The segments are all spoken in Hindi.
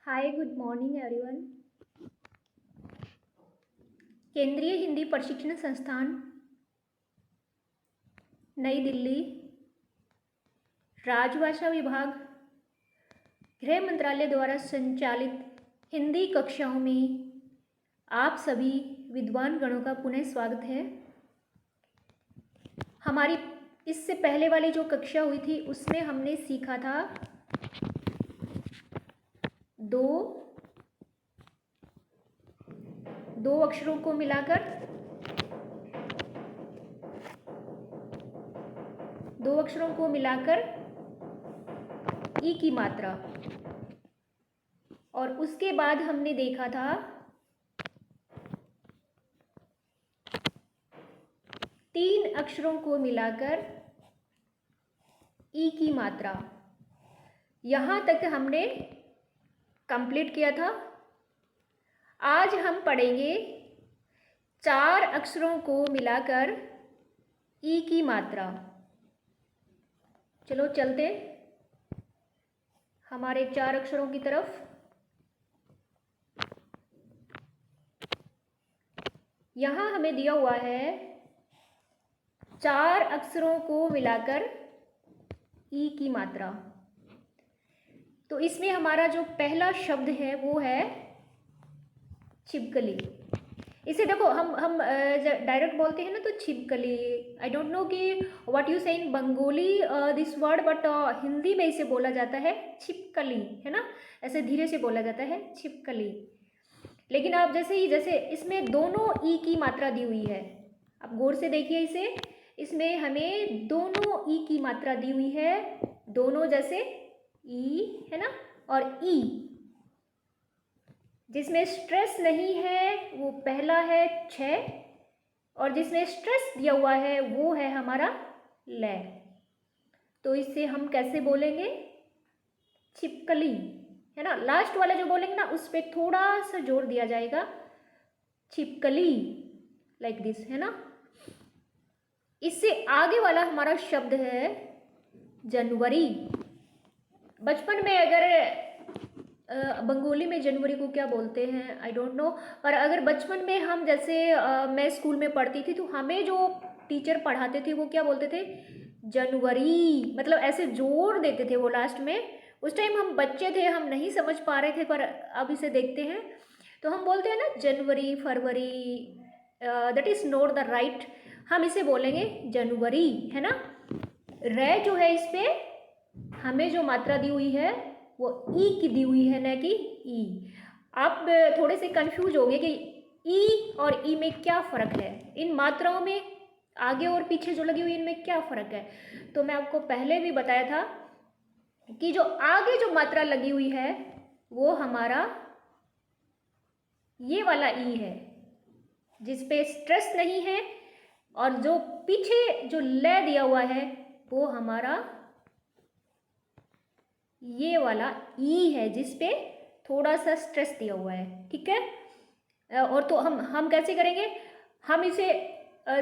Hi good morning everyone. केंद्रीय हिंदी प्रशिक्षण संस्थान नई दिल्ली, राजभाषा विभाग, गृह मंत्रालय द्वारा संचालित हिंदी कक्षाओं में आप सभी विद्वान गणों का पुनः स्वागत है। हमारी इससे पहले वाली जो कक्षा हुई थी उसमें हमने सीखा था दो अक्षरों को मिलाकर ई की मात्रा, और उसके बाद हमने देखा था तीन अक्षरों को मिलाकर ई की मात्रा। यहाँ तक हमने कंप्लीट किया था। आज हम पढ़ेंगे चार अक्षरों को मिलाकर ई की मात्रा। चलो चलते हमारे चार अक्षरों की तरफ। यहाँ हमें दिया हुआ है चार अक्षरों को मिलाकर ई की मात्रा। तो इसमें हमारा जो पहला शब्द है वो है छिपकली। इसे देखो हम डायरेक्ट बोलते हैं ना तो छिपकली। आई डोंट नो कि what you say in Bengali this word, but Hindi में इसे बोला जाता है छिपकली, है ना। ऐसे धीरे से बोला जाता है छिपकली। लेकिन आप जैसे इसमें दोनों ई की मात्रा दी हुई है। आप गौर से देखिए इसे, इसमें हमें दोनों ई की मात्रा दी हुई है। दोनों जैसे ई है ना, और ई। जिसमें स्ट्रेस नहीं है वो पहला है छ, और जिसमें स्ट्रेस दिया हुआ है वो है हमारा ल। तो इससे हम कैसे बोलेंगे? छिपकली, है ना। लास्ट वाला जो बोलेंगे ना उस पर थोड़ा सा जोर दिया जाएगा, छिपकली, लाइक दिस, है ना। इससे आगे वाला हमारा शब्द है जनवरी। बचपन में अगर बंगाली में जनवरी को क्या बोलते हैं आई डोंट नो, पर अगर बचपन में हम जैसे मैं स्कूल में पढ़ती थी तो हमें जो टीचर पढ़ाते थे वो क्या बोलते थे? जनवरी, मतलब ऐसे जोर देते थे वो लास्ट में। उस टाइम हम बच्चे थे, हम नहीं समझ पा रहे थे, पर अब इसे देखते हैं तो हम बोलते हैं ना जनवरी, फरवरी, that is not the right. हम इसे बोलेंगे जनवरी, है ना। रे जो है इस पर हमें जो मात्रा दी हुई है वो ई की दी हुई है, न कि ई। आप थोड़े से कंफ्यूज होंगे कि ई और ई में क्या फ़र्क है, इन मात्राओं में आगे और पीछे जो लगी हुई इनमें क्या फ़र्क है। तो मैं आपको पहले भी बताया था कि जो आगे जो मात्रा लगी हुई है वो हमारा ये वाला ई है, जिस पे स्ट्रेस नहीं है, और जो पीछे जो ल दिया हुआ है वो हमारा ये वाला ई है, जिस पे थोड़ा सा स्ट्रेस दिया हुआ है, ठीक है। और तो हम कैसे करेंगे? हम इसे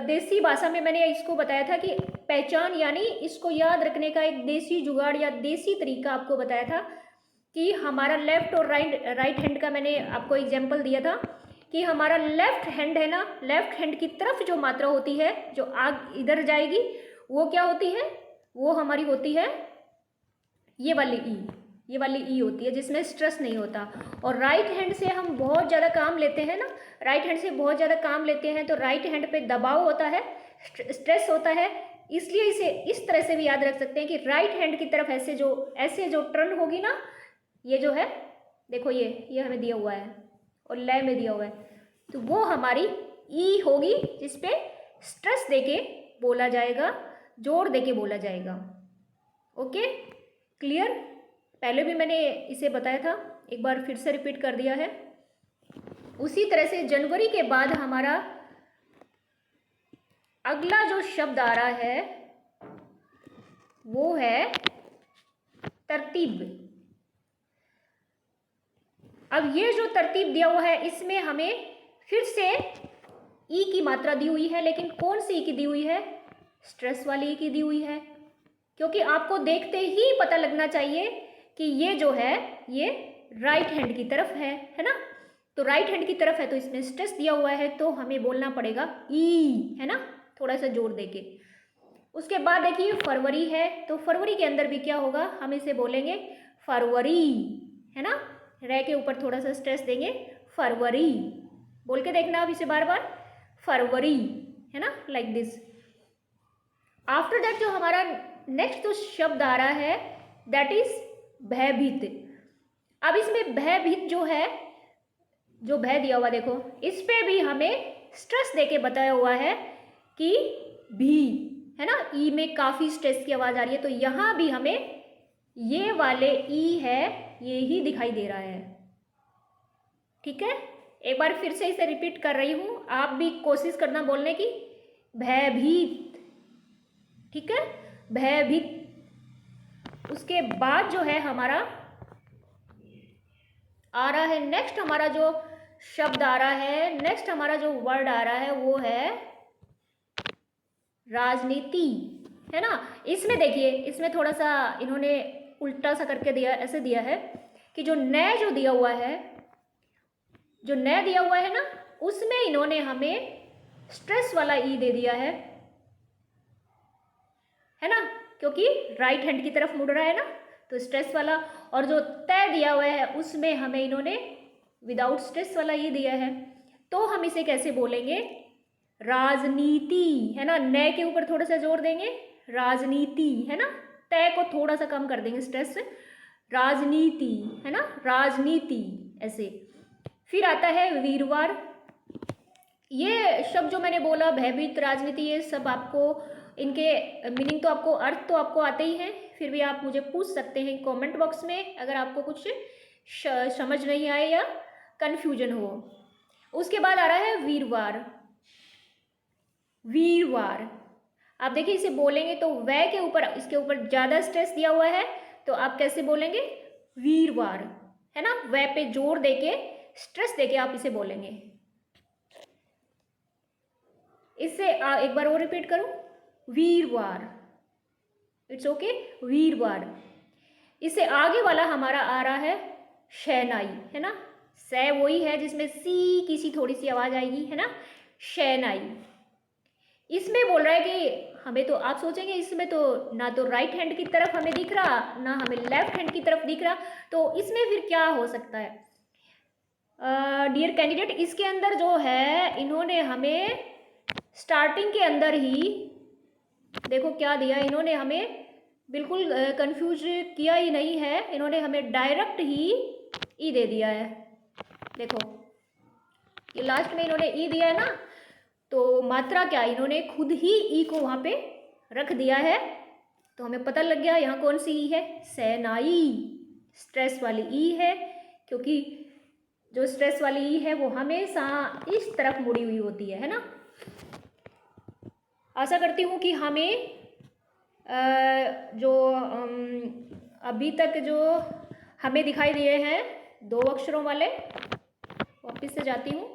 देसी भाषा में मैंने इसको बताया था कि पहचान, यानी इसको याद रखने का एक देसी जुगाड़ या देसी तरीका आपको बताया था कि हमारा लेफ्ट और राइट हैंड का मैंने आपको एग्जाम्पल दिया था कि हमारा लेफ्ट हैंड है ना, लेफ्ट हैंड की तरफ जो मात्रा होती है जो आग इधर जाएगी वो क्या होती है? वो हमारी होती है ये वाली ई होती है, जिसमें स्ट्रेस नहीं होता। और राइट हैंड से हम बहुत ज़्यादा काम लेते हैं ना, राइट हैंड से बहुत ज़्यादा काम लेते हैं तो राइट हैंड पे दबाव होता है, स्ट्रेस होता है। इसलिए इसे इस तरह से भी याद रख सकते हैं कि राइट हैंड की तरफ ऐसे जो टर्न होगी ना, ये जो है देखो ये हमें दिया हुआ है और लय में दिया हुआ है, तो वो हमारी ई होगी, जिसपे स्ट्रेस देके बोला जाएगा, जोर देके बोला जाएगा। Okay, clear? पहले भी मैंने इसे बताया था, एक बार फिर से रिपीट कर दिया है। उसी तरह से जनवरी के बाद हमारा अगला जो शब्द आ रहा है वो है तरतीब। अब ये जो तरतीब दिया हुआ है इसमें हमें फिर से ई की मात्रा दी हुई है, लेकिन कौन सी ई की दी हुई है? स्ट्रेस वाली ई की दी हुई है, क्योंकि आपको देखते ही पता लगना चाहिए कि ये जो है ये राइट हैंड की तरफ है ना। तो राइट हैंड की तरफ है तो इसमें स्ट्रेस दिया हुआ है, तो हमें बोलना पड़ेगा ई, है ना, थोड़ा सा जोर देके। उसके बाद देखिए फरवरी है, तो फरवरी के अंदर भी क्या होगा, हम इसे बोलेंगे फरवरी, है ना, रे के ऊपर थोड़ा सा स्ट्रेस देंगे, फरवरी। बोल के देखना आप इसे बार बार, फरवरी, है ना, लाइक दिस। आफ्टर दैट जो हमारा नेक्स्ट जो शब्द आ रहा है दैट इज भयभीत। अब इसमें भयभीत जो है, जो भय दिया हुआ देखो, इस पे भी हमें स्ट्रेस देके बताया हुआ है कि भी, है ना, ई में काफ़ी स्ट्रेस की आवाज़ आ रही है, तो यहाँ भी हमें ये वाले ई है ये ही दिखाई दे रहा है। ठीक है, एक बार फिर से इसे रिपीट कर रही हूँ, आप भी कोशिश करना बोलने की, भयभीत। ठीक है, भयभीत। उसके बाद जो है हमारा आ रहा है नेक्स्ट, हमारा जो शब्द आ रहा है, नेक्स्ट हमारा जो वर्ड आ रहा है वो है राजनीति, है ना। इसमें देखिए, इसमें थोड़ा सा इन्होंने उल्टा सा करके दिया, ऐसे दिया है कि जो न जो दिया हुआ है, जो न दिया हुआ है ना, उसमें इन्होंने हमें स्ट्रेस वाला ई दे दिया है ना, क्योंकि राइट हैंड की तरफ मुड़ रहा है ना, तो स्ट्रेस वाला। और जो तय दिया हुआ है उसमें हमें इन्होंने विदाउट स्ट्रेस वाला ई दिया है, तो हम इसे कैसे बोलेंगे, राजनीति, है ना, न के ऊपर थोड़ा सा जोर देंगे, राजनीति, है ना, तय को थोड़ा सा कम कर देंगे स्ट्रेस से, राजनीति, है ना, राजनीति, ऐसे। फिर आता है वीरवार। ये शब्द जो मैंने बोला, भयभीत, राजनीति, ये सब आपको इनके मीनिंग तो आपको, अर्थ तो आपको आते ही हैं, फिर भी आप मुझे पूछ सकते हैं कमेंट बॉक्स में अगर आपको कुछ समझ नहीं आए या कन्फ्यूजन हो। उसके बाद आ रहा है वीरवार। वीरवार, आप देखिए इसे बोलेंगे तो वह के ऊपर, इसके ऊपर ज़्यादा स्ट्रेस दिया हुआ है, तो आप कैसे बोलेंगे, वीरवार, है ना, वह पे जोर देके, स्ट्रेस देके आप इसे बोलेंगे। इससे एक बार और रिपीट करूं, वीरवार, इट्स ओके, वीरवार। इससे आगे वाला हमारा आ रहा है शहनाई, है ना, से वही है जिसमें सी की सी थोड़ी सी आवाज आएगी, है ना, शहनाई। इसमें बोल रहा है कि हमें तो, आप सोचेंगे इसमें तो ना तो राइट हैंड की तरफ हमें दिख रहा, ना हमें लेफ्ट हैंड की तरफ दिख रहा, तो इसमें फिर क्या हो सकता है। डियर कैंडिडेट, इसके अंदर जो है इन्होंने हमें स्टार्टिंग के अंदर ही देखो क्या दिया, इन्होंने हमें बिल्कुल कंफ्यूज किया ही नहीं है, इन्होंने हमें डायरेक्ट ही ई दे दिया है। देखो ये लास्ट में इन्होंने ई दिया है ना, तो मात्रा क्या, इन्होंने खुद ही ई को वहाँ पे रख दिया है, तो हमें पता लग गया यहाँ कौन सी ई है, सेनाई, स्ट्रेस वाली ई है, क्योंकि जो स्ट्रेस वाली ई है वो हमेशा इस तरफ मुड़ी हुई होती है ना। आशा करती हूँ कि हमें जो अभी तक जो हमें दिखाई दिए हैं 2 अक्षरों वाले, वापिस से जाती हूँ,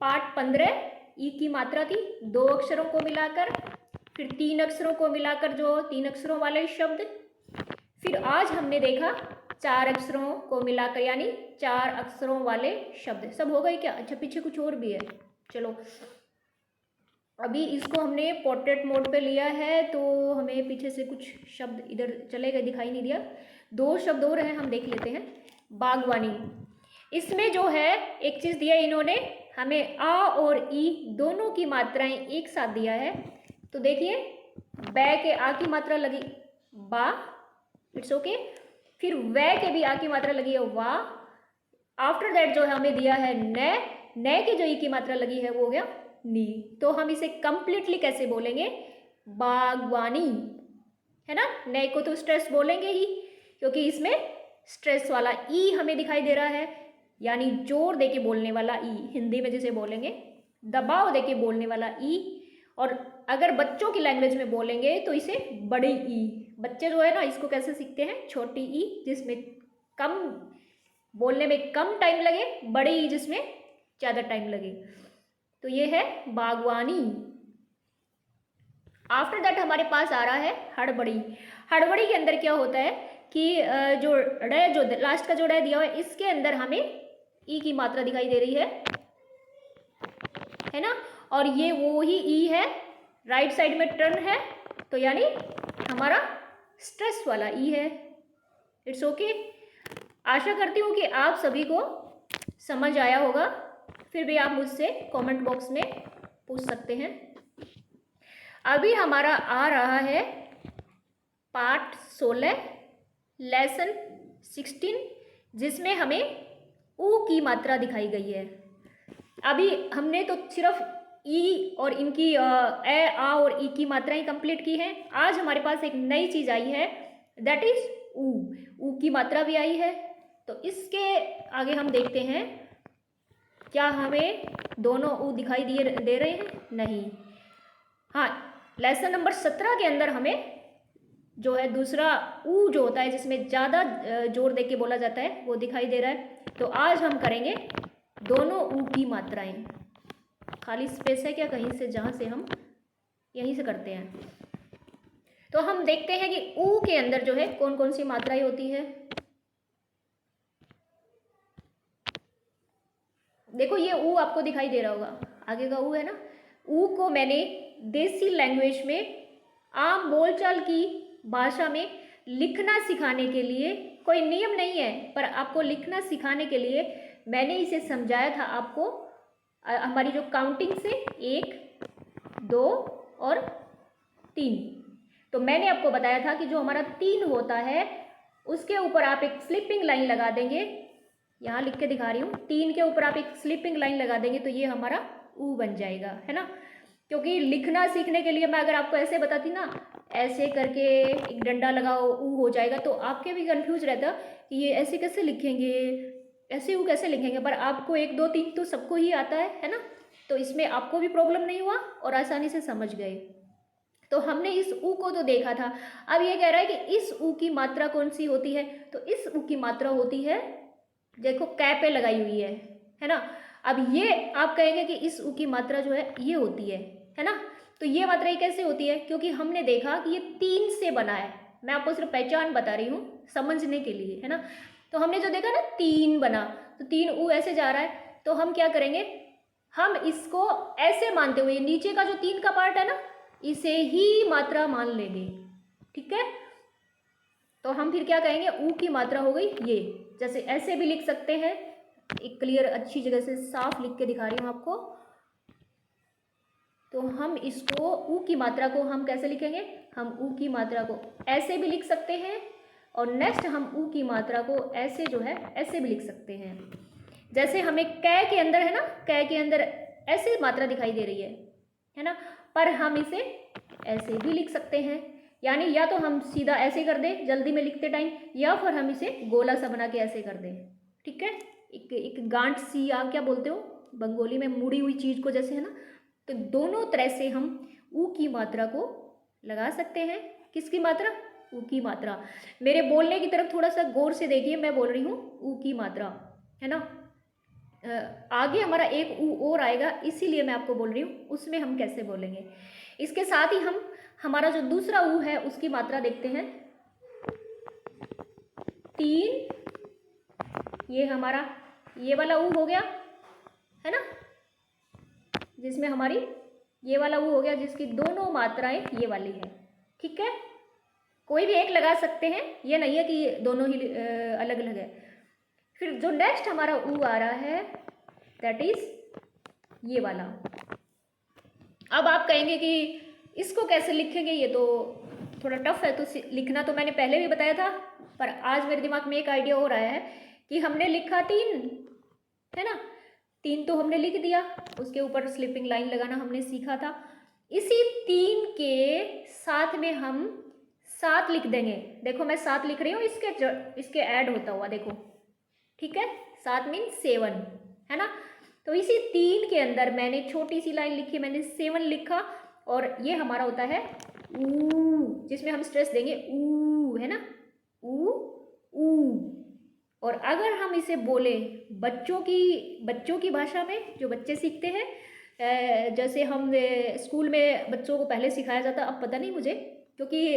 पार्ट 15 ई की मात्रा थी 2 अक्षरों को मिलाकर, फिर 3 अक्षरों को मिलाकर जो 3 अक्षरों वाले शब्द, फिर आज हमने देखा 4 अक्षरों को मिलाकर यानी 4 अक्षरों वाले शब्द। सब हो गए क्या? अच्छा पीछे कुछ और भी है, चलो अभी इसको हमने पोर्ट्रेट मोड पे लिया है, तो हमें पीछे से कुछ शब्द इधर चले गए, दिखाई नहीं दिया। 2 शब्द और हैं, हम देख लेते हैं। बागवानी, इसमें जो है एक चीज़ दिया इन्होंने हमें, आ और ई दोनों की मात्राएं एक साथ दिया है, तो देखिए बै के आ की मात्रा लगी बा, इट्स ओके, फिर वै के भी आ की मात्रा लगी है वा, आफ्टर दैट जो हमें दिया है न की जो ई की मात्रा लगी है वो हो गया नी। तो हम इसे कंप्लीटली कैसे बोलेंगे, बागवानी, है ना। नए को तो स्ट्रेस बोलेंगे ही, क्योंकि इसमें स्ट्रेस वाला ई हमें दिखाई दे रहा है, यानी जोर देके बोलने वाला ई, हिंदी में जिसे बोलेंगे दबाव देके बोलने वाला ई। और अगर बच्चों की लैंग्वेज में बोलेंगे तो इसे बड़ी ई, बच्चे जो है ना इसको कैसे सीखते हैं, छोटी ई जिसमें कम बोलने में कम टाइम लगे, बड़ी ई जिसमें ज़्यादा टाइम लगे, तो ये है बागवानी। आफ्टर दैट हमारे पास आ रहा है हड़बड़ी। हड़बड़ी के अंदर क्या होता है कि जो ड़ जो लास्ट का जो ड़ दिया हुआ है इसके अंदर हमें ई की मात्रा दिखाई दे रही है ना, और ये वो ही ई है, राइट साइड में टर्न है, तो यानी हमारा स्ट्रेस वाला ई है। It's okay. आशा करती हूँ कि आप सभी को समझ आया होगा, फिर भी आप मुझसे कमेंट बॉक्स में पूछ सकते हैं। अभी हमारा आ रहा है पार्ट 16 लेसन 16, जिसमें हमें ऊ की मात्रा दिखाई गई है। अभी हमने तो सिर्फ ई और इनकी ए आ और ई की मात्राएं कंप्लीट की हैं। आज हमारे पास एक नई चीज़ आई है, दैट इज ऊ की मात्रा भी आई है। तो इसके आगे हम देखते हैं क्या हमें दोनों ऊ दिखाई दे रहे हैं? नहीं। हाँ, लेसन नंबर 17 के अंदर हमें जो है दूसरा ऊ जो होता है जिसमें ज़्यादा जोर दे के बोला जाता है वो दिखाई दे रहा है। तो आज हम करेंगे दोनों ऊ की मात्राएं। खाली स्पेस है क्या कहीं से, जहाँ से हम यहीं से करते हैं। तो हम देखते हैं कि ऊ के अंदर जो है कौन कौन सी मात्राएं होती है। देखो ये ऊ आपको दिखाई दे रहा होगा, आगे का ऊ है ना। ऊ को मैंने देसी लैंग्वेज में, आम बोलचाल की भाषा में लिखना सिखाने के लिए, कोई नियम नहीं है पर आपको लिखना सिखाने के लिए मैंने इसे समझाया था आपको हमारी जो काउंटिंग से 1, 2 और 3। तो मैंने आपको बताया था कि जो हमारा 3 होता है उसके ऊपर आप एक स्लिपिंग लाइन लगा देंगे, यहाँ लिख के दिखा रही हूँ, 3 के ऊपर आप एक स्लिपिंग लाइन लगा देंगे तो ये हमारा ऊ बन जाएगा, है ना। क्योंकि लिखना सीखने के लिए मैं अगर आपको ऐसे बताती ना, ऐसे करके एक डंडा लगाओ ऊ हो जाएगा, तो आपके भी कंफ्यूज रहता कि ये ऐसे कैसे लिखेंगे, ऐसे ऊ कैसे लिखेंगे, पर आपको 1, 2, 3 तो सबको ही आता है ना। तो इसमें आपको भी प्रॉब्लम नहीं हुआ और आसानी से समझ गए। तो हमने इस ऊ को तो देखा था। अब ये कह रहा है कि इस ऊ की मात्रा कौन सी होती है, तो इस ऊ की मात्रा होती है, देखो कै पे लगाई हुई है ना। अब ये आप कहेंगे कि इस ऊ की मात्रा जो है ये होती है ना। तो ये मात्रा ये कैसे होती है, क्योंकि हमने देखा कि ये 3 से बना है। मैं आपको सिर्फ पहचान बता रही हूँ समझने के लिए, है ना। तो हमने जो देखा ना 3 बना, तो 3 ऊ ऐसे जा रहा है, तो हम क्या करेंगे, हम इसको ऐसे मानते हुए नीचे का जो 3 का पार्ट है ना, इसे ही मात्रा मान लेंगे, ठीक है। तो हम फिर क्या कहेंगे, ऊ की मात्रा हो गई ये, जैसे ऐसे भी लिख सकते हैं, एक क्लियर अच्छी जगह से साफ लिख के दिखा रही हूँ आपको। तो हम इसको ऊ की मात्रा को हम कैसे लिखेंगे, हम ऊ की मात्रा को ऐसे भी लिख सकते हैं, और नेक्स्ट हम ऊ की मात्रा को ऐसे जो है ऐसे भी लिख सकते हैं। जैसे हमें कै के अंदर है ना, कै के अंदर ऐसे मात्रा दिखाई दे रही है ना, पर हम इसे ऐसे भी लिख सकते हैं। यानी या तो हम सीधा ऐसे कर दें जल्दी में लिखते टाइम, या फिर हम इसे गोला सा बना के ऐसे कर दें, ठीक है। एक गांठ सी, आप क्या बोलते हो बंगाली में, मुड़ी हुई चीज़ को जैसे, है ना। तो दोनों तरह से हम ऊ की मात्रा को लगा सकते हैं। किसकी मात्रा, ऊ की मात्रा। मेरे बोलने की तरफ थोड़ा सा गौर से देखिए, मैं बोल रही हूँ ऊ की मात्रा, है ना। आगे हमारा एक ऊ और आएगा, इसीलिए मैं आपको बोल रही हूँ उसमें हम कैसे बोलेंगे। इसके साथ ही हम हमारा जो दूसरा ऊ है उसकी मात्रा देखते हैं। 3, ये हमारा ये वाला ऊ हो गया, है ना, जिसमें हमारी ये वाला ऊ हो गया, जिसकी दोनों मात्राएं ये वाली है, ठीक है। कोई भी एक लगा सकते हैं, ये नहीं है कि दोनों ही अलग अलग है। फिर जो नेक्स्ट हमारा ऊ आ रहा है दैट इज ये वाला। अब आप कहेंगे कि इसको कैसे लिखेंगे, ये तो थोड़ा टफ है। तो लिखना तो मैंने पहले भी बताया था, पर आज मेरे दिमाग में एक आइडिया और आया है कि हमने लिखा 3, है ना, 3 तो हमने लिख दिया, उसके ऊपर स्लिपिंग लाइन लगाना हमने सीखा था। इसी 3 के साथ में हम 7 लिख देंगे। देखो मैं 7 लिख रही हूँ, इसके ऐड होता हुआ देखो, ठीक है। 7 मीन्स 7, है ना। तो इसी 3 के अंदर मैंने छोटी सी लाइन लिखी, मैंने 7 लिखा, और ये हमारा होता है ऊ, जिसमें हम स्ट्रेस देंगे ऊ, है ना, ऊ ऊ। और अगर हम इसे बोले बच्चों की भाषा में, जो बच्चे सीखते हैं, जैसे हम स्कूल में बच्चों को पहले सिखाया जाता, अब पता नहीं मुझे, क्योंकि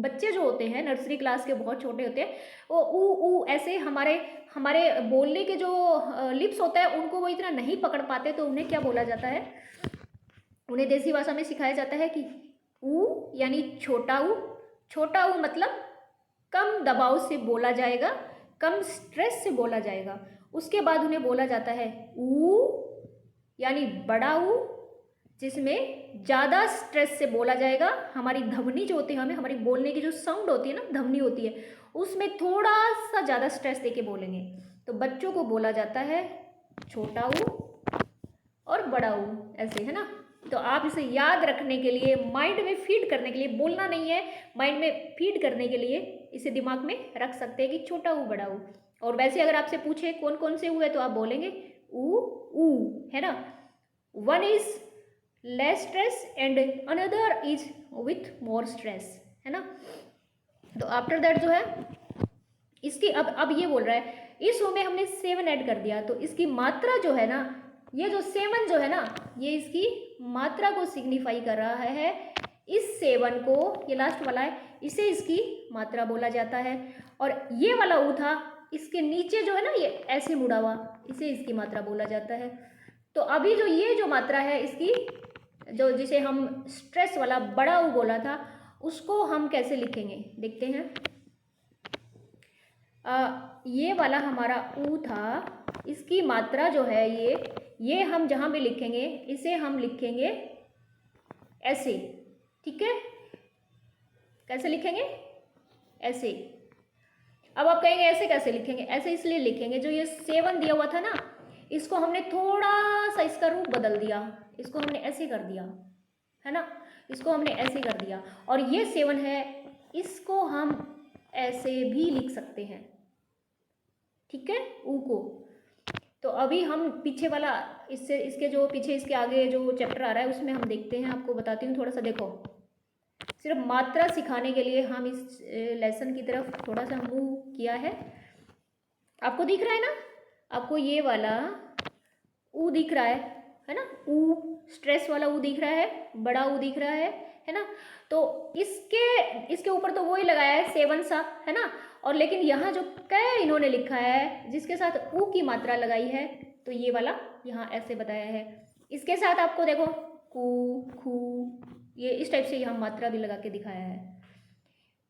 बच्चे जो होते हैं नर्सरी क्लास के, बहुत छोटे होते हैं, वो ऊ ऊ ऐसे हमारे हमारे बोलने के जो लिप्स होता है उनको वो इतना नहीं पकड़ पाते, तो उन्हें क्या बोला जाता है, उन्हें देसी भाषा में सिखाया जाता है कि ऊ यानी छोटा ऊ। छोटा ऊ मतलब कम दबाव से बोला जाएगा, कम स्ट्रेस से बोला जाएगा। उसके बाद उन्हें बोला जाता है ऊ यानी बड़ा ऊ, जिसमें ज़्यादा स्ट्रेस से बोला जाएगा। हमारी ध्वनि जो होती है, हमारी बोलने की जो साउंड होती है ना, ध्वनि होती है, उसमें थोड़ा सा ज़्यादा स्ट्रेस देके बोलेंगे। तो बच्चों को बोला जाता है छोटा ऊ और बड़ा ऊ, ऐसे, है ना। तो आप इसे याद रखने के लिए, माइंड में फीड करने के लिए, बोलना नहीं है, माइंड में फीड करने के लिए इसे दिमाग में रख सकते हैं कि छोटा ऊ बड़ा ऊ। और वैसे अगर आपसे पूछे कौन कौन से ऊ है, तो आप बोलेंगे ऊ ऊ, है ना। One is less stress and another is with more stress, है ना। तो आफ्टर दैट जो है इसकी अब ये बोल रहा है इस ऊ में हमने 7 ऐड कर दिया, तो इसकी मात्रा जो है ना, ये जो 7 जो है ना, ये इसकी मात्रा को सिग्निफाई कर रहा है। इस 7 को, ये लास्ट वाला है, इसे इसकी मात्रा बोला जाता है। और ये वाला ऊ था, इसके नीचे जो है ना, ये ऐसे मुड़ा हुआ, इसे इसकी मात्रा बोला जाता है। तो अभी जो ये जो मात्रा है इसकी, जो जिसे हम स्ट्रेस वाला बड़ा ऊ बोला था, उसको हम कैसे लिखेंगे देखते हैं। ये वाला हमारा ऊ था, इसकी मात्रा जो है ये हम जहाँ भी लिखेंगे, इसे हम लिखेंगे ऐसे, ठीक है। कैसे लिखेंगे? ऐसे। अब आप कहेंगे ऐसे कैसे लिखेंगे? ऐसे इसलिए लिखेंगे, जो ये 7 दिया हुआ था ना, इसको हमने थोड़ा सा इसका रूप बदल दिया, इसको हमने ऐसे कर दिया, है ना, इसको हमने ऐसे कर दिया। और ये 7 है, इसको हम ऐसे भी लिख सकते हैं, ठीक है, ऊ को। तो अभी हम पीछे वाला, इससे इसके जो पीछे इसके आगे जो चैप्टर आ रहा है उसमें हम देखते हैं, आपको बताती हूँ थोड़ा सा। देखो, सिर्फ मात्रा सिखाने के लिए हम इस लेसन की तरफ थोड़ा सा मूव किया है। आपको दिख रहा है ना, आपको ये वाला ऊ दिख रहा है ना, ऊ स्ट्रेस वाला ऊ दिख रहा है, बड़ा ऊ दिख रहा है ना। तो इसके ऊपर तो वो ही लगाया है 7 सा, है ना। और लेकिन यहाँ जो क इन्होंने लिखा है जिसके साथ ऊ की मात्रा लगाई है, तो ये वाला यहाँ ऐसे बताया है। इसके साथ आपको देखो कू खू, ये इस टाइप से यहाँ मात्रा भी लगा के दिखाया है।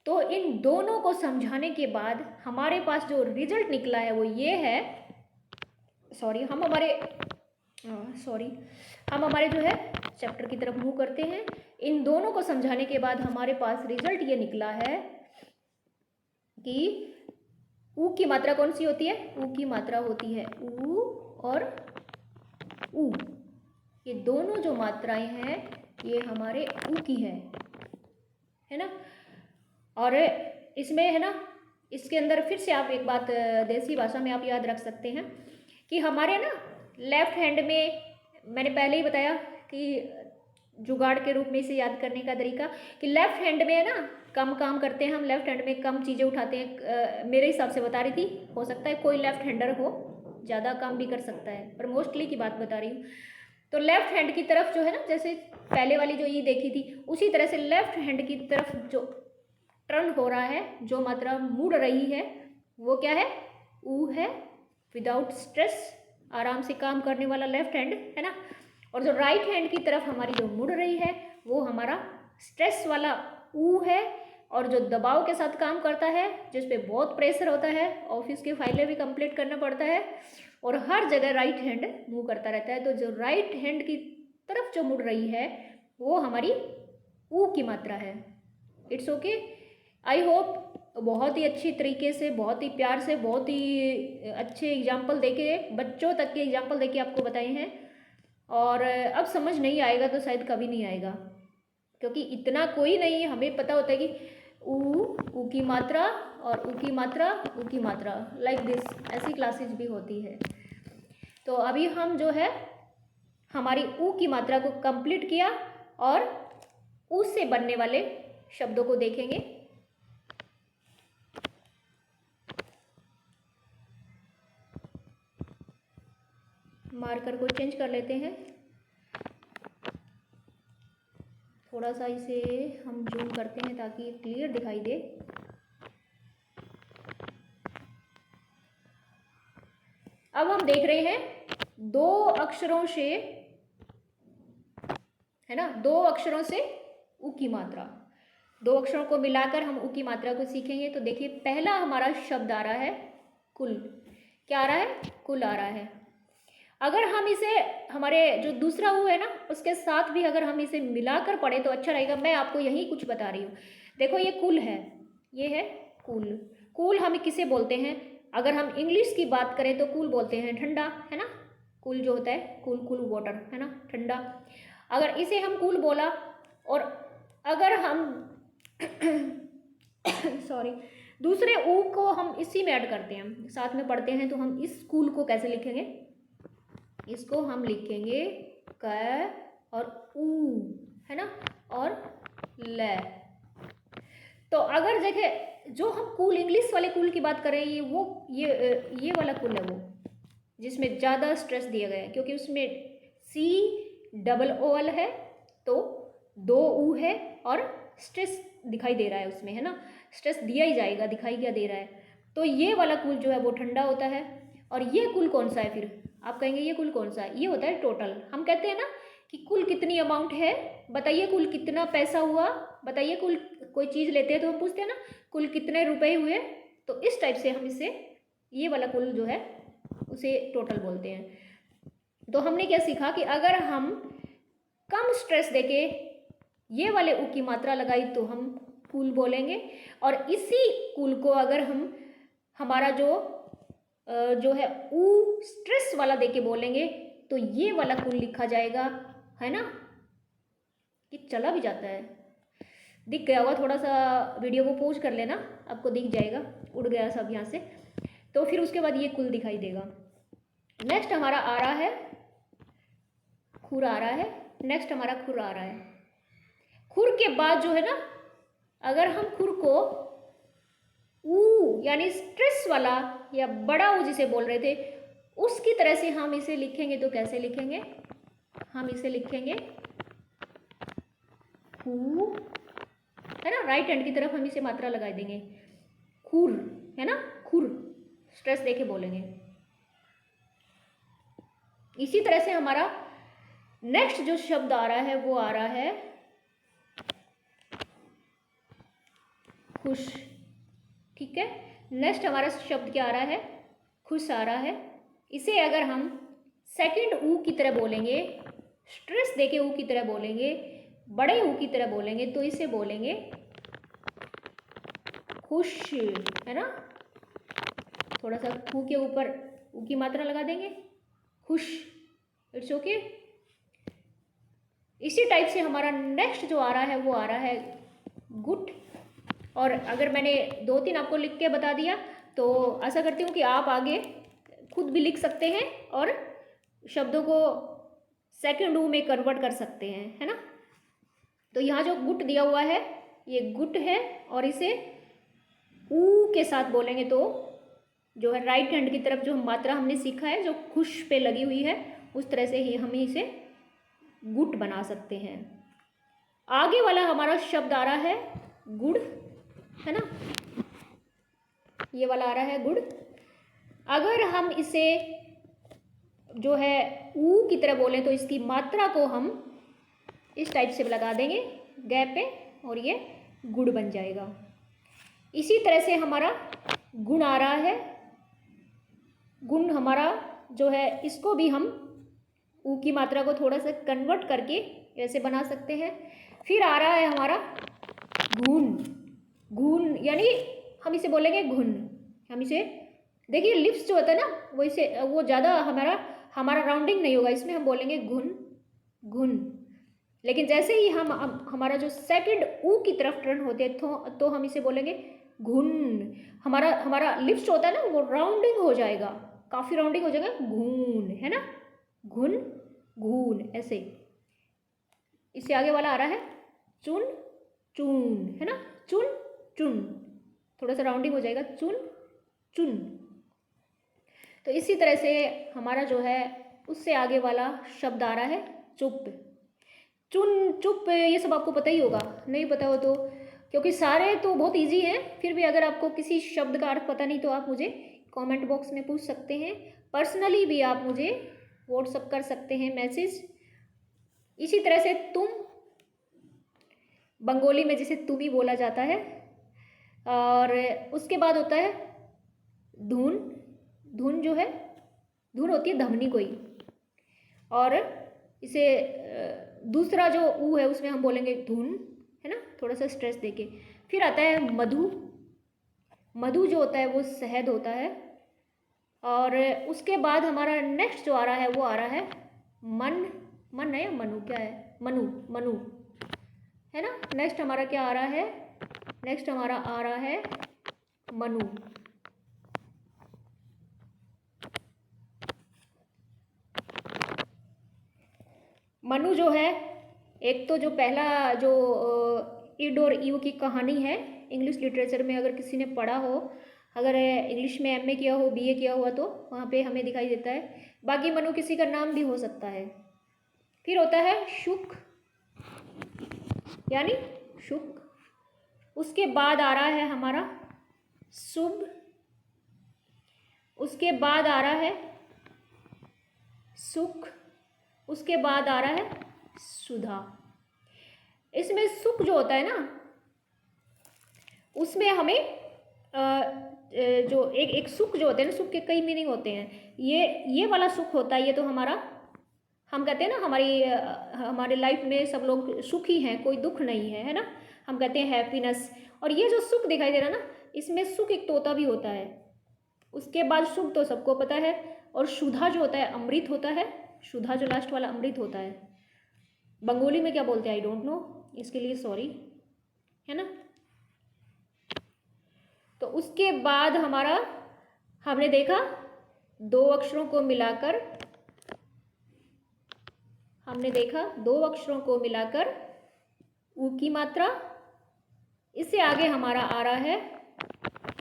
तो इन दोनों को समझाने के बाद हमारे पास जो रिजल्ट निकला है वो ये है। हम हमारे जो है चैप्टर की तरफ मूव करते हैं। इन दोनों को समझाने के बाद हमारे पास रिजल्ट ये निकला है कि ऊ की मात्रा कौन सी होती है? ऊ की मात्रा होती है ऊ और ऊ। ये दोनों जो मात्राएं हैं ये हमारे ऊ की है ना। और इसमें है ना, इसके अंदर फिर से आप एक बात देसी भाषा में आप याद रख सकते हैं कि हमारे ना लेफ्ट हैंड में, मैंने पहले ही बताया कि जुगाड़ के रूप में इसे याद करने का तरीका, कि लेफ्ट हैंड में है ना कम काम करते हैं हम, लेफ्ट हैंड में कम चीज़ें उठाते हैं। मेरे हिसाब से बता रही थी, हो सकता है कोई लेफ्ट हैंडर हो, ज़्यादा काम भी कर सकता है, पर मोस्टली की बात बता रही हूँ। तो लेफ्ट हैंड की तरफ जो है ना, जैसे पहले वाली जो ये देखी थी, उसी तरह से लेफ्ट हैंड की तरफ जो टर्न हो रहा है, जो मात्रा मुड़ रही है, वो क्या है? ऊ है, विदाउट स्ट्रेस, आराम से काम करने वाला लेफ्ट हैंड, है ना। और जो राइट हैंड की तरफ हमारी जो मुड़ रही है वो हमारा स्ट्रेस वाला ऊ है, और जो दबाव के साथ काम करता है, जिस पे बहुत प्रेशर होता है, ऑफिस की फाइलें भी कंप्लीट करना पड़ता है, और हर जगह राइट हैंड मूव करता रहता है। तो जो राइट हैंड की तरफ जो मुड़ रही है वो हमारी ऊ की मात्रा है। It's okay. आई होप बहुत ही अच्छी तरीके से, बहुत ही प्यार से, बहुत ही अच्छे एग्जाम्पल देके, बच्चों तक के एग्जाम्पल देके आपको बताए हैं। और अब समझ नहीं आएगा तो शायद कभी नहीं आएगा, क्योंकि इतना कोई नहीं, हमें पता होता है कि ऊ की मात्रा और ऊ की मात्रा, ऊ की मात्रा, लाइक दिस, ऐसी क्लासेज भी होती है। तो अभी हम जो है हमारी ऊ की मात्रा को कंप्लीट किया और ऊ से बनने वाले शब्दों को देखेंगे। मार्कर को चेंज कर लेते हैं। थोड़ा सा इसे हम जूम करते हैं ताकि क्लियर दिखाई दे। अब हम देख रहे हैं दो अक्षरों से, है ना, दो अक्षरों से उ की मात्रा, दो अक्षरों को मिलाकर हम उ की मात्रा को सीखेंगे। तो देखिए पहला हमारा शब्द आ रहा है कुल। क्या आ रहा है? कुल आ रहा है। अगर हम इसे हमारे जो दूसरा उ है ना उसके साथ भी अगर हम इसे मिलाकर पढ़ें तो अच्छा रहेगा। मैं आपको यही कुछ बता रही हूँ। देखो ये कुल है, ये है कूल। कूल हम किसे बोलते हैं? अगर हम इंग्लिश की बात करें तो कूल बोलते हैं ठंडा, है ना। कूल जो होता है कूल, कूल वाटर, है ना, ठंडा। अगर इसे हम कूल बोला, और अगर हम सॉरी दूसरे ऊ को हम इसी में ऐड करते हैं, साथ में पढ़ते हैं, तो हम इस कूल को कैसे लिखेंगे? इसको हम लिखेंगे क और ऊ, है ना, और ल। तो अगर देखे जो हम कूल, इंग्लिश वाले कूल की बात कर रहे हैं, वो ये वाला कूल है वो जिसमें ज़्यादा स्ट्रेस दिया गया है, क्योंकि उसमें COOL है, तो दो ऊ है और स्ट्रेस दिखाई दे रहा है उसमें, है ना, स्ट्रेस दिया ही जाएगा, दिखाई क्या दे रहा है। तो ये वाला कुल जो है वो ठंडा होता है। और ये कुल कौन सा है? फिर आप कहेंगे ये कुल कौन सा है? ये होता है टोटल। हम कहते हैं ना कि कुल कितनी अमाउंट है, बताइए कुल कितना पैसा हुआ, बताइए कुल, कोई चीज़ लेते हैं तो हम पूछते हैं ना कुल कितने रुपए हुए। तो इस टाइप से हम इसे, ये वाला कुल जो है उसे टोटल बोलते हैं। तो हमने क्या सीखा कि अगर हम कम स्ट्रेस देके ये वाले ऊ की मात्रा लगाई तो हम कुल बोलेंगे, और इसी कुल को अगर हम हमारा जो है ऊ स्ट्रेस वाला देके बोलेंगे तो ये वाला कुल लिखा जाएगा, है ना। ये चला भी जाता है, दिख गया होगा, थोड़ा सा वीडियो को पॉज कर लेना, आपको दिख जाएगा, उड़ गया सब यहाँ से। तो फिर उसके बाद ये कुल दिखाई देगा। नेक्स्ट हमारा आ रहा है खुर, आ रहा है, नेक्स्ट हमारा खुर आ रहा है। खुर के बाद जो है ना, अगर हम खुर को ऊ यानी स्ट्रेस वाला या बड़ा ऊ जिसे बोल रहे थे उसकी तरह से हम इसे लिखेंगे तो कैसे लिखेंगे? हम इसे लिखेंगे खू, है ना, राइट हैंड की तरफ हम इसे मात्रा लगा देंगे, खुर, है ना, खुर, स्ट्रेस देके बोलेंगे। इसी तरह से हमारा नेक्स्ट जो शब्द आ रहा है वो आ रहा है खुश। ठीक है, नेक्स्ट हमारा शब्द क्या आ रहा है? खुश आ रहा है। इसे अगर हम सेकंड ऊ की तरह बोलेंगे, स्ट्रेस देके ऊ की तरह बोलेंगे, बड़े ऊ की तरह बोलेंगे, तो इसे बोलेंगे खुश, है ना। थोड़ा सा खू के ऊपर ऊ की मात्रा लगा देंगे, खुश, इट्स ओके। इसी टाइप से हमारा नेक्स्ट जो आ रहा है वो आ रहा है गुड। और अगर मैंने 2-3 आपको लिख के बता दिया तो आशा करती हूँ कि आप आगे खुद भी लिख सकते हैं और शब्दों को सेकंड ऊ में कन्वर्ट कर सकते हैं, है ना। तो यहाँ जो गुट दिया हुआ है ये गुट है, और इसे ऊ के साथ बोलेंगे तो जो है राइट हैंड की तरफ जो मात्रा हमने सीखा है जो खुश पे लगी हुई है उस तरह से ही हम इसे गुट बना सकते हैं। आगे वाला हमारा शब्द आ रहा है गुड़, है ना, ये वाला आ रहा है गुड़। अगर हम इसे जो है ऊ की तरह बोलें तो इसकी मात्रा को हम इस टाइप से लगा देंगे गैप पे और ये गुड़ बन जाएगा। इसी तरह से हमारा गुण आ रहा है, गुण हमारा जो है इसको भी हम ऊ की मात्रा को थोड़ा सा कन्वर्ट करके ऐसे बना सकते हैं। फिर आ रहा है हमारा घून, घून यानी हम इसे बोलेंगे घुन। हम इसे देखिए लिप्स जो होता है ना वो इसे वो ज़्यादा हमारा राउंडिंग नहीं होगा, इसमें हम बोलेंगे घुन, घुन। लेकिन जैसे ही हम हमारा जो सेकंड ऊ की तरफ टर्न होते हैं तो हम इसे बोलेंगे घुन। हमारा लिप्स होता है ना वो राउंडिंग हो जाएगा, काफ़ी राउंडिंग हो जाएगा, घून, है ना, घुन, घून, ऐसे। इससे आगे वाला आ रहा है चुन, चून, है ना, चुन, चुन, थोड़ा सा राउंडिंग हो जाएगा, चुन, चुन। तो इसी तरह से हमारा जो है उससे आगे वाला शब्द आ रहा है चुप। चुन, चुप, ये सब आपको पता ही होगा। नहीं पता हो तो, क्योंकि सारे तो बहुत इजी हैं, फिर भी अगर आपको किसी शब्द का अर्थ पता नहीं तो आप मुझे कमेंट बॉक्स में पूछ सकते हैं। पर्सनली भी आप मुझे व्हाट्सअप कर सकते हैं मैसेज। इसी तरह से तुम, बंगाली में जिसे तुम ही बोला जाता है। और उसके बाद होता है धुन। धुन जो है, धुन होती है धमनी कोई, और इसे दूसरा जो ऊ है उसमें हम बोलेंगे धुन, है ना, थोड़ा सा स्ट्रेस देके। फिर आता है मधु। मधु जो होता है वो शहद होता है। और उसके बाद हमारा नेक्स्ट जो आ रहा है वो आ रहा है मन। मन है या मनु, क्या है, मनु, मनु है ना। नेक्स्ट हमारा क्या आ रहा है, नेक्स्ट हमारा आ रहा है मनु। मनु जो है, एक तो जो पहला जो इड और यू की कहानी है, इंग्लिश लिटरेचर में अगर किसी ने पढ़ा हो, अगर इंग्लिश में एमए किया हो, बीए किया हुआ, तो वहाँ पे हमें दिखाई देता है। बाकी मनु किसी का नाम भी हो सकता है। फिर होता है शुक, यानी शुक। उसके बाद आ रहा है हमारा शुभ। उसके बाद आ रहा है सुख। उसके बाद आ रहा है सुधा। इसमें सुख जो होता है ना, उसमें हमें जो एक सुख जो होते हैं ना, सुख के कई मीनिंग होते हैं। ये वाला सुख होता है, ये तो हमारा, हम कहते हैं ना हमारे लाइफ में सब लोग सुखी हैं, कोई दुख नहीं है ना, हम कहते हैं हैप्पीनेस। और ये जो सुख दिखाई दे रहा है ना, इसमें सुख एक तोता भी होता है। उसके बाद सुख तो सबको पता है। और सुधा जो होता है अमृत होता है। सुधा जो लास्ट वाला अमृत होता है। बंगाली में क्या बोलते हैं आई डोंट नो, इसके लिए सॉरी, है ना। तो उसके बाद हमारा, हमने देखा दो अक्षरों को मिलाकर, हमने देखा दो अक्षरों को मिलाकर ऊ की मात्रा। इससे आगे हमारा आ रहा है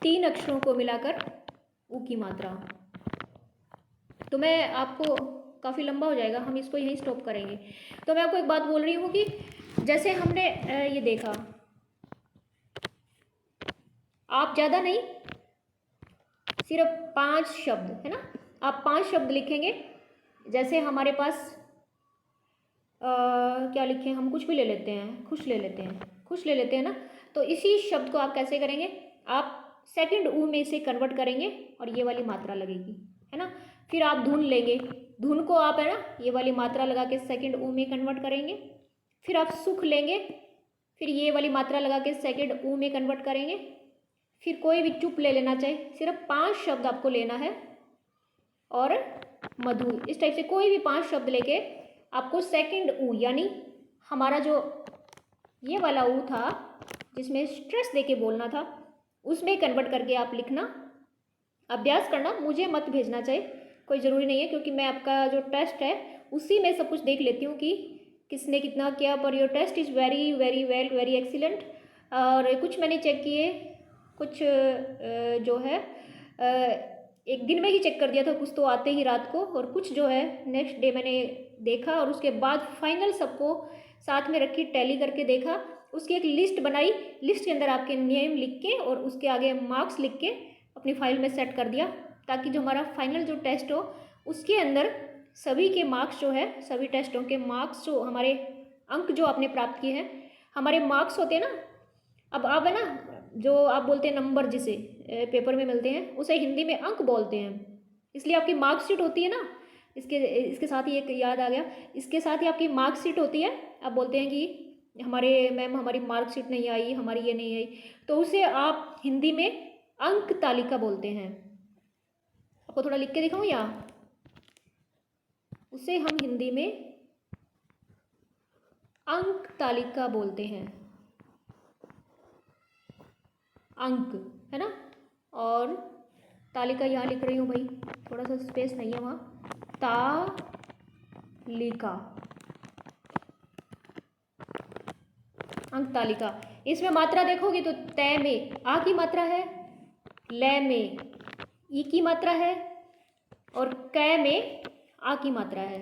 तीन अक्षरों को मिलाकर ऊ की मात्रा। तो मैं आपको, काफ़ी लंबा हो जाएगा, हम इसको यहीं स्टॉप करेंगे। तो मैं आपको एक बात बोल रही हूँ कि जैसे हमने ये देखा, आप ज़्यादा नहीं, सिर्फ 5 शब्द, है ना, आप 5 शब्द लिखेंगे। जैसे हमारे पास क्या लिखें, हम कुछ भी ले लेते हैं, खुश ले लेते हैं, खुश ले लेते हैं ना। तो इसी शब्द को आप कैसे करेंगे, आप सेकंड ऊ में इसे कन्वर्ट करेंगे और ये वाली मात्रा लगेगी, है ना। फिर आप धुन लेंगे, धुन को आप, है ना, ये वाली मात्रा लगा के सेकंड ऊ में कन्वर्ट करेंगे। फिर आप सुख लेंगे, फिर ये वाली मात्रा लगा के सेकंड ऊ में कन्वर्ट करेंगे। फिर कोई भी चुप ले लेना चाहिए, सिर्फ 5 शब्द आपको लेना है। और मधु, इस टाइप से कोई भी 5 शब्द लेके आपको सेकंड ऊ, यानी हमारा जो ये वाला ऊ था जिसमें स्ट्रेस देके बोलना था, उसमें कन्वर्ट करके आप लिखना, अभ्यास करना। मुझे मत भेजना चाहिए, कोई ज़रूरी नहीं है, क्योंकि मैं आपका जो टेस्ट है उसी में सब कुछ देख लेती हूँ कि किसने कितना किया। पर your test is very very well very excellent. और कुछ मैंने चेक किए, कुछ जो है एक दिन में ही चेक कर दिया था, कुछ तो आते ही रात को, और कुछ जो है नेक्स्ट डे मैंने देखा, और उसके बाद फाइनल सबको साथ में रखी, टैली करके देखा, उसकी एक लिस्ट बनाई। लिस्ट के अंदर आपके नेम लिख के और उसके आगे मार्क्स लिख के अपनी फाइल में सेट कर दिया, ताकि जो हमारा फाइनल जो टेस्ट हो उसके अंदर सभी के मार्क्स जो है, सभी टेस्टों के मार्क्स जो हमारे अंक जो आपने प्राप्त किए हैं, हमारे मार्क्स होते हैं ना। अब आप, है ना, जो आप बोलते हैं नंबर जिसे पेपर में मिलते हैं, उसे हिंदी में अंक बोलते हैं। इसलिए आपकी मार्कशीट होती है ना, इसके साथ ही एक याद आ गया, इसके साथ ही आपकी मार्कशीट होती है। आप बोलते हैं कि हमारे मैम हमारी मार्कशीट नहीं आई, हमारी ये नहीं आई, तो उसे आप हिंदी में अंक तालिका बोलते हैं। आपको थोड़ा लिख के दिखाऊं या, उसे हम हिंदी में अंक तालिका बोलते हैं, अंक, है ना। और तालिका यहाँ लिख रही हूँ भाई, थोड़ा सा स्पेस नहीं है वहाँ, तालिका, अंक तालिका। इसमें मात्रा देखोगे तो तय में आ की मात्रा है, लय में ई की मात्रा है, और कै में आ की मात्रा है।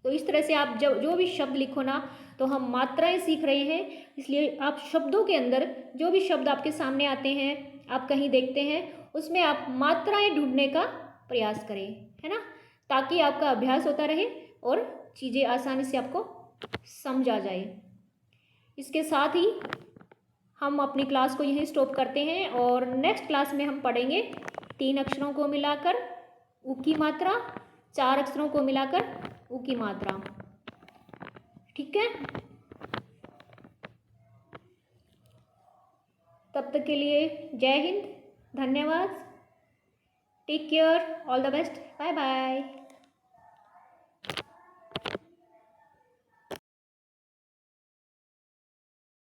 तो इस तरह से आप जब जो भी शब्द लिखो ना, तो तो हम मात्राएं सीख रहे हैं, इसलिए आप शब्दों के अंदर जो भी शब्द आपके सामने आते हैं, आप कहीं देखते हैं, उसमें आप मात्राएं ढूंढने का प्रयास करें, है ना, ताकि आपका अभ्यास होता रहे और चीज़ें आसानी से आपको समझ आ जाए। इसके साथ ही हम अपनी क्लास को यहीं स्टॉप करते हैं और नेक्स्ट क्लास में हम पढ़ेंगे 3 अक्षरों को मिलाकर उ की मात्रा, 4 अक्षरों को मिलाकर उ की मात्रा। ठीक है, तब तक के लिए जय हिंद, धन्यवाद, take care, all the best, bye bye.